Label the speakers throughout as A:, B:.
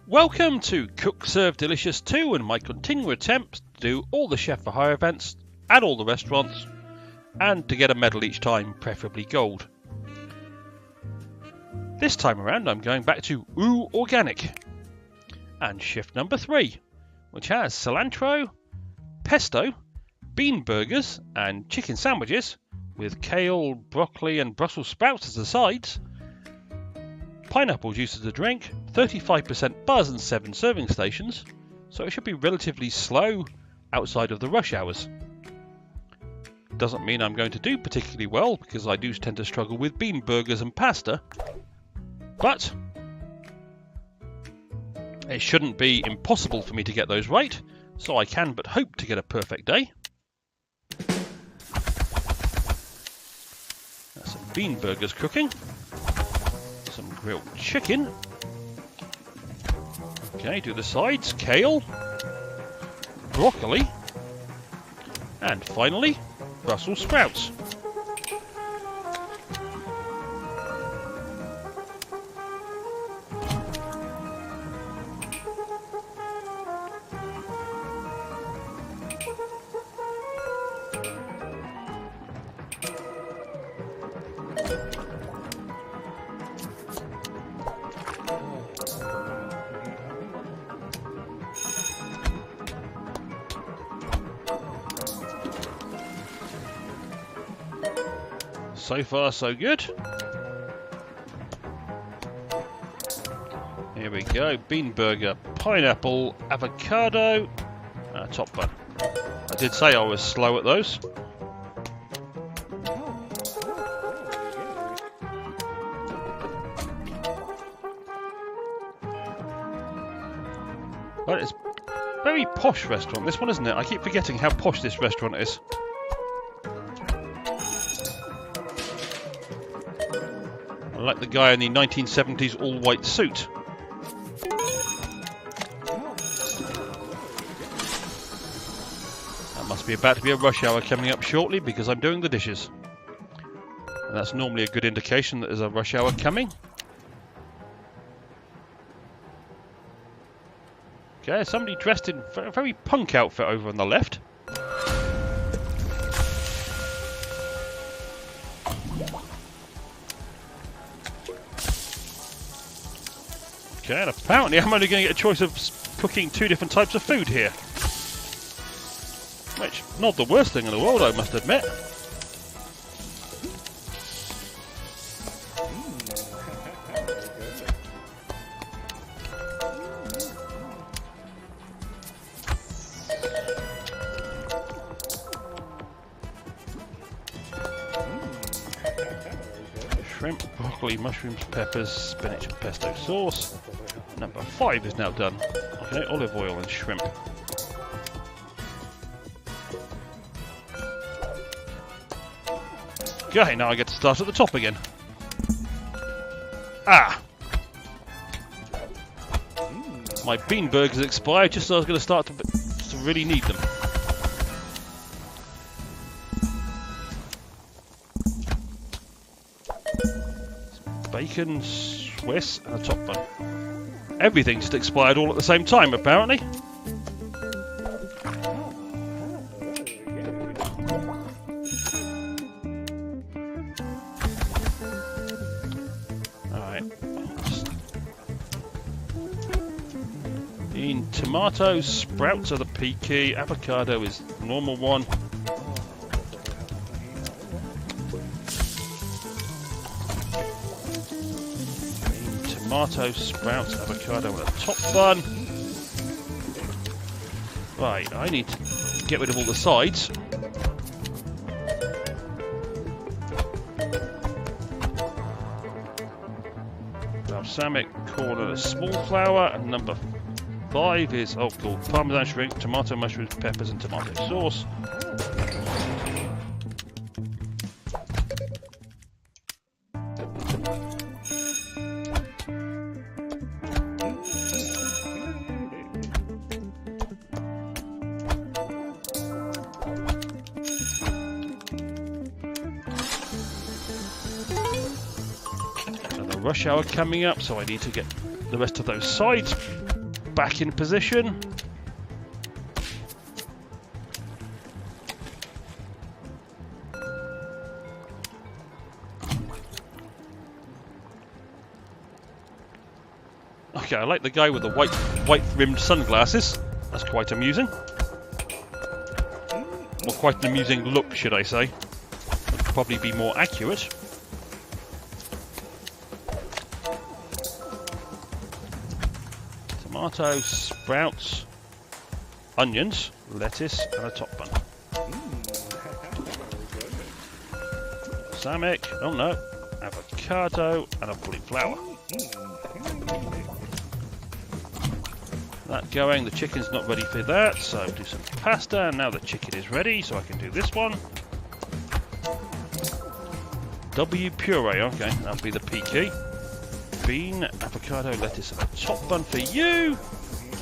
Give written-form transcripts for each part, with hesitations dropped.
A: Welcome to Cook Serve Delicious 2 and my continual attempt to do all the Chef for Hire events at all the restaurants and to get a medal each time, preferably gold. This time around I'm going back to Oooh Organic and shift number 3, which has cilantro, pesto, bean burgers and chicken sandwiches with kale, broccoli and Brussels sprouts as the sides, pineapple juice as a drink, 35% buzz and 7 serving stations, so it should be relatively slow outside of the rush hours. Doesn't mean I'm going to do particularly well because I do tend to struggle with bean burgers and pasta, but it shouldn't be impossible for me to get those right, so I can but hope to get a perfect day. That's some bean burgers cooking. Some grilled chicken. Okay, do the sides. Kale. Broccoli. And finally, Brussels sprouts. So far, so good. Here we go. Bean burger, pineapple, avocado, top bun. I did say I was slow at those. But it's a very posh restaurant, this one, isn't it? I keep forgetting how posh this restaurant is. Like the guy in the 1970s all-white suit. That must be about to be a rush hour coming up shortly because I'm doing the dishes. And that's normally a good indication that there's a rush hour coming. Okay, somebody dressed in a very punk outfit over on the left. Okay, and apparently I'm only going to get a choice of cooking 2 different types of food here. Which, not the worst thing in the world, I must admit. Shrimp, broccoli, mushrooms, peppers, spinach and pesto sauce. Number 5 is now done. Okay, olive oil and shrimp. Okay, now I get to start at the top again. Ah! My bean burgers expired just as I was going to start to really need them. Bacon, Swiss, and a top bun. Everything just expired all at the same time, apparently. Alright. In tomatoes, sprouts are the peaky, avocado is the normal one. Tomato, sprouts, avocado and a top bun. Right, I need to get rid of all the sides. Balsamic corn and a small flour. And number 5 is, oh cool, parmesan shrimp, tomato, mushrooms, peppers and tomato sauce. Rush hour coming up, so I need to get the rest of those sides back in position. Okay, I like the guy with the white-rimmed sunglasses. That's quite amusing. Or quite an amusing look, should I say. Would probably be more accurate. Tomato, sprouts, onions, lettuce, and a top bun. Balsamic, oh no, avocado, and a cauliflower. That going, the chicken's not ready for that, so do some pasta, and now the chicken is ready, so I can do this one. W puree, okay, that'll be the P key. Bean, avocado, lettuce, and a top bun for you.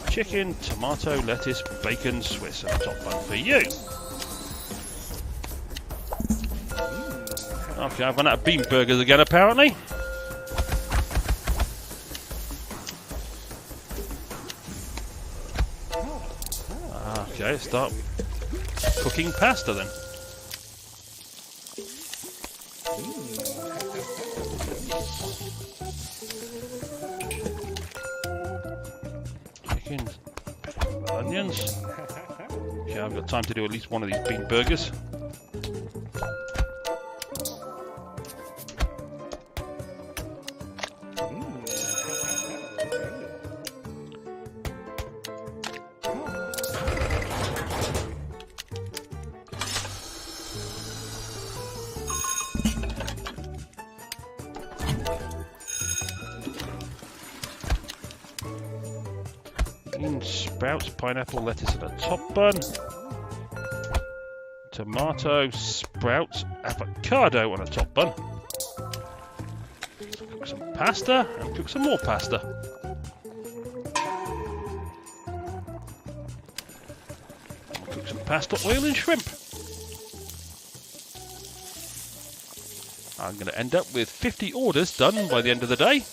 A: Chicken, tomato, lettuce, bacon, Swiss, and a top bun for you. Okay, I've run out of bean burgers again, apparently. Okay, start cooking pasta then. Chicken, onions. Okay, I've got time to do at least one of these bean burgers. Sprouts, pineapple, lettuce, and a top bun. Tomato, sprouts, avocado on a top bun. Cook some pasta and cook some more pasta. And cook some pasta, oil, and shrimp. I'm going to end up with 50 orders done by the end of the day.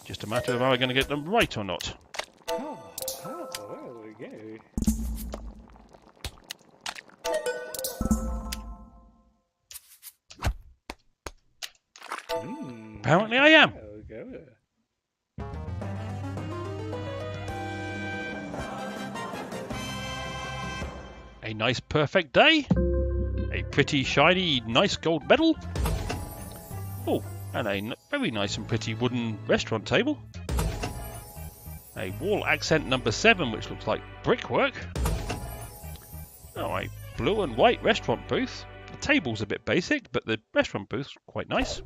A: Just a matter of how I'm going to get them right or not. Apparently I am. A nice perfect day. A pretty shiny nice gold medal. Oh, and a very nice and pretty wooden restaurant table. A wall accent number 7 which looks like brickwork. Oh, a blue and white restaurant booth. The table's a bit basic, but the restaurant booth's quite nice.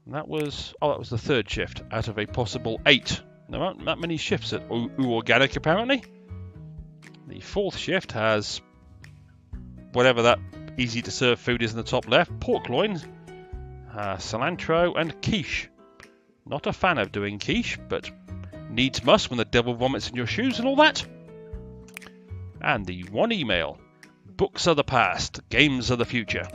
A: That was the third shift out of a possible 8. There aren't that many shifts at Oooh Organic apparently. The fourth shift has whatever that easy to serve food is in the top left: pork loin, cilantro, and quiche. Not a fan of doing quiche, but needs must when the devil vomits in your shoes and all that. And the one email: books are the past, games are the future.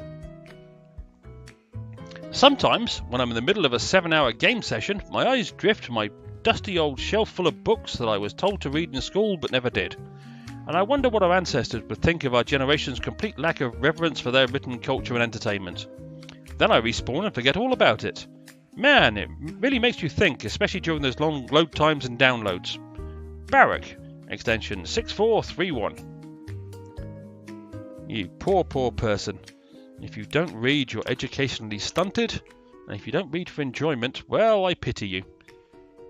A: Sometimes, when I'm in the middle of a 7-hour game session, my eyes drift to my dusty old shelf full of books that I was told to read in school but never did. And I wonder what our ancestors would think of our generation's complete lack of reverence for their written culture and entertainment. Then I respawn and forget all about it. Man, it really makes you think, especially during those long load times and downloads. Barrack, extension 6431. You poor person. If you don't read, you're educationally stunted, and if you don't read for enjoyment, well, I pity you.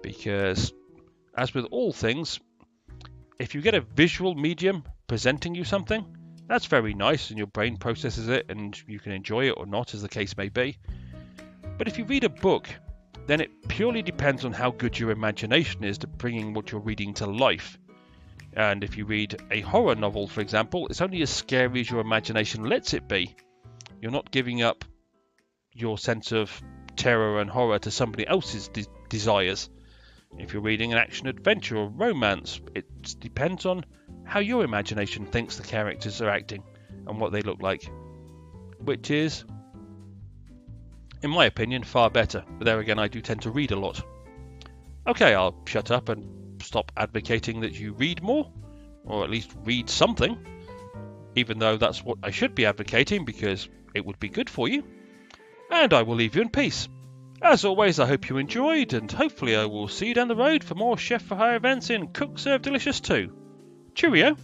A: Because, as with all things, if you get a visual medium presenting you something, that's very nice and your brain processes it and you can enjoy it or not, as the case may be. But if you read a book, then it purely depends on how good your imagination is to bringing what you're reading to life. And if you read a horror novel, for example, it's only as scary as your imagination lets it be. You're not giving up your sense of terror and horror to somebody else's desires. If you're reading an action-adventure or romance, it depends on how your imagination thinks the characters are acting and what they look like. Which is in my opinion, far better. But there again, I do tend to read a lot. Okay, I'll shut up and stop advocating that you read more, or at least read something, even though that's what I should be advocating because it would be good for you. And I will leave you in peace. As always, I hope you enjoyed, and hopefully I will see you down the road for more Chef for Hire events in Cook Serve Delicious 2. Cheerio!